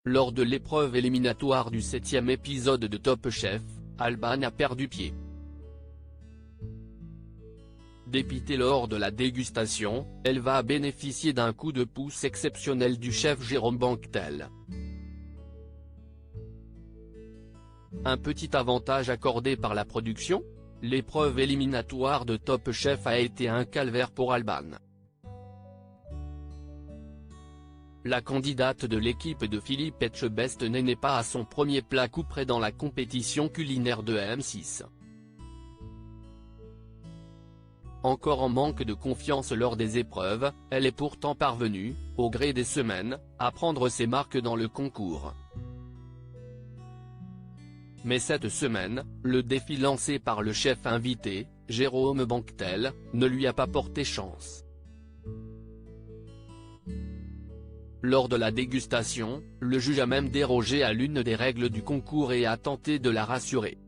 Lors de l'épreuve éliminatoire du 7e épisode de Top Chef, Alban a perdu pied. Dépitée lors de la dégustation, elle va bénéficier d'un coup de pouce exceptionnel du chef Jérôme Banquetel. Un petit avantage accordé par la production? L'épreuve éliminatoire de Top Chef a été un calvaire pour Alban. La candidate de l'équipe de Philippe Etchebest n'est pas à son premier plat couperet dans la compétition culinaire de M6. Encore en manque de confiance lors des épreuves, elle est pourtant parvenue, au gré des semaines, à prendre ses marques dans le concours. Mais cette semaine, le défi lancé par le chef invité, Jérôme Banquetel, ne lui a pas porté chance. Lors de la dégustation, le juge a même dérogé à l'une des règles du concours et a tenté de la rassurer.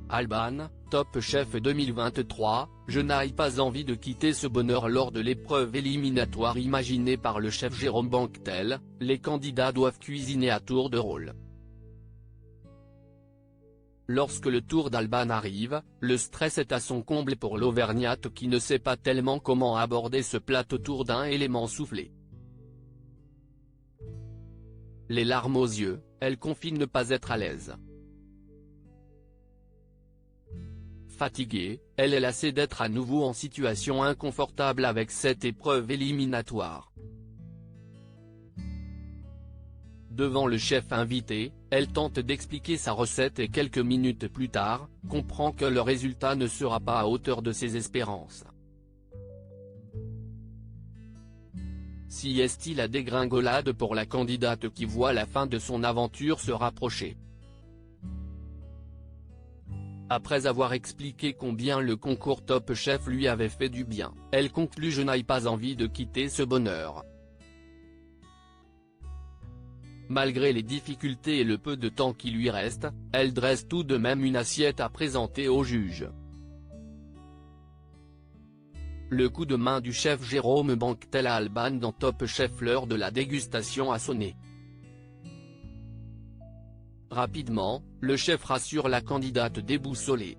Alban, Top Chef 2023, je n'ai pas envie de quitter ce bonheur lors de l'épreuve éliminatoire imaginée par le chef Jérôme Banquetel, les candidats doivent cuisiner à tour de rôle. Lorsque le tour d'Alban arrive, le stress est à son comble pour l'Auvergnate qui ne sait pas tellement comment aborder ce plat autour d'un élément soufflé. Les larmes aux yeux, elle confie ne pas être à l'aise. Fatiguée, elle est lassée d'être à nouveau en situation inconfortable avec cette épreuve éliminatoire. Devant le chef invité, elle tente d'expliquer sa recette et quelques minutes plus tard, comprend que le résultat ne sera pas à hauteur de ses espérances. Si est-il la dégringolade pour la candidate qui voit la fin de son aventure se rapprocher. Après avoir expliqué combien le concours Top Chef lui avait fait du bien, elle conclut « Je n'ai pas envie de quitter ce bonheur ». Malgré les difficultés et le peu de temps qui lui reste, elle dresse tout de même une assiette à présenter au juge. Le coup de main du chef Jérôme Banquetel à Alban dans Top Chef lors de la dégustation a sonné. Rapidement, le chef rassure la candidate déboussolée.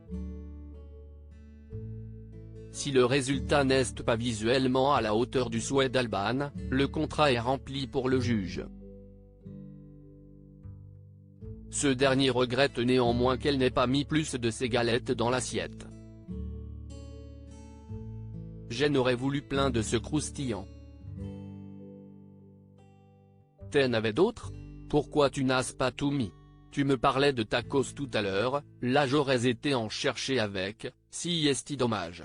Si le résultat n'est pas visuellement à la hauteur du souhait d'Alban, le contrat est rempli pour le juge. Ce dernier regrette néanmoins qu'elle n'ait pas mis plus de ses galettes dans l'assiette. J'en aurais voulu plein de ce croustillant. T'en avais d'autres? Pourquoi tu n'as pas tout mis? Tu me parlais de tacos tout à l'heure, là j'aurais été en chercher avec, si est dommage.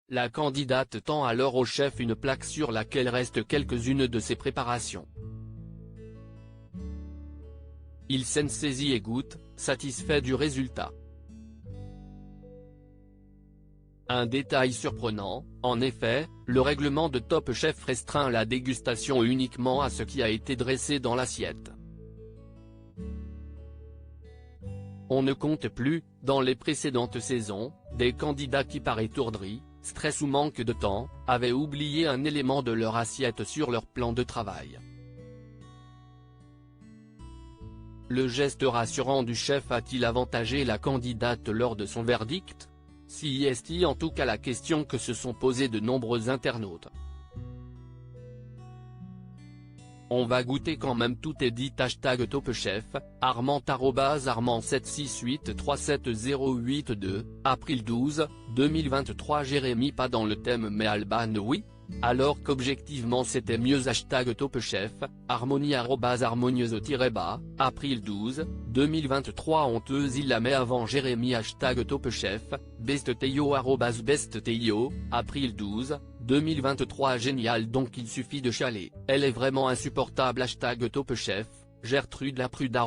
La candidate tend alors au chef une plaque sur laquelle restent quelques-unes de ses préparations. Il s'en saisit et goûte, satisfait du résultat. Un détail surprenant, en effet, le règlement de Top Chef restreint la dégustation uniquement à ce qui a été dressé dans l'assiette. On ne compte plus, dans les précédentes saisons, des candidats qui par étourderie, stress ou manque de temps, avaient oublié un élément de leur assiette sur leur plan de travail. Le geste rassurant du chef a-t-il avantagé la candidate lors de son verdict? Si est en tout cas la question que se sont posées de nombreux internautes. On va goûter quand même, tout est dit. #TopChef, Armand @768370882, avril 12, 2023. Jérémy pas dans le thème mais Alban oui? Alors qu'objectivement c'était mieux. #TopChef, Harmonie @harmonieuse-bas, avril 12, 2023. Honteuse il la met avant Jérémy. #TopChef, BestTeio @BestTeio, avril 12, 2023. Génial, donc il suffit de chialer, elle est vraiment insupportable. #TopChef, Gertrude Laprude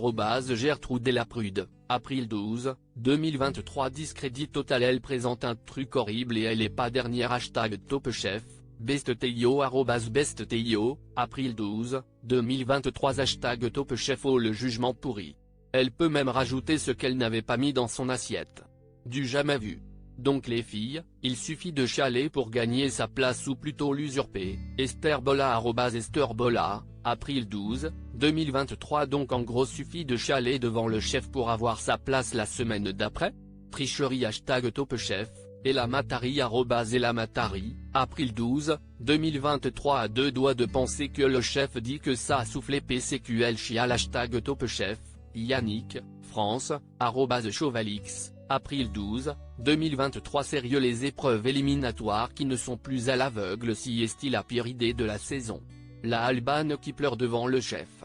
@Gertrude Laprude, avril 12, 2023. Discrédit total, elle présente un truc horrible et elle est pas dernière. #TopChef, BestTeio @BestTeio, avril 12, 2023. #TopChef, oh le jugement pourri. Elle peut même rajouter ce qu'elle n'avait pas mis dans son assiette. Du jamais vu. Donc les filles, il suffit de chialer pour gagner sa place ou plutôt l'usurper. Esther Bolla @Esther Bolla, April 12, 2023. Donc en gros suffit de chialer devant le chef pour avoir sa place la semaine d'après. Tricherie #TopChef, Elamatari @Elamatari, April 12, 2023. À deux doigts de penser que le chef dit que ça a soufflé PCQL chial #TopChef, Yannick, France, @Chauvalix, April 12, 2023. Sérieux, les épreuves éliminatoires qui ne sont plus à l'aveugle si est-il la pire idée de la saison. La Albane qui pleure devant le chef.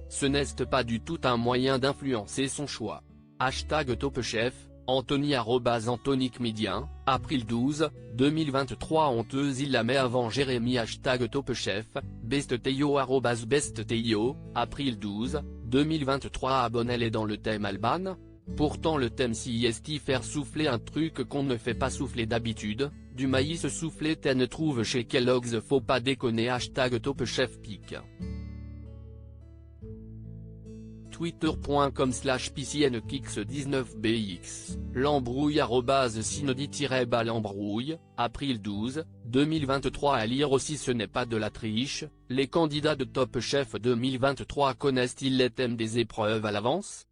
Ce n'est pas du tout un moyen d'influencer son choix. #TopChef, Anthony @AnthonyCmédien, April 12, 2023. Honteuse il la met avant Jérémy #TopChef, BestTeio @BestTeio, April 12, 2023. Abonnel est dans le thème Alban. Pourtant le thème si est faire souffler un truc qu'on ne fait pas souffler d'habitude, du maïs soufflé ten trouve chez Kellogg's. Faut pas déconner. #TopChef pique. Twitter.com/PCNKix19BX, l'embrouille @Synodi- l'embrouille, April 12, 2023. À lire aussi. Ce n'est pas de la triche, les candidats de Top Chef 2023 connaissent-ils les thèmes des épreuves à l'avance?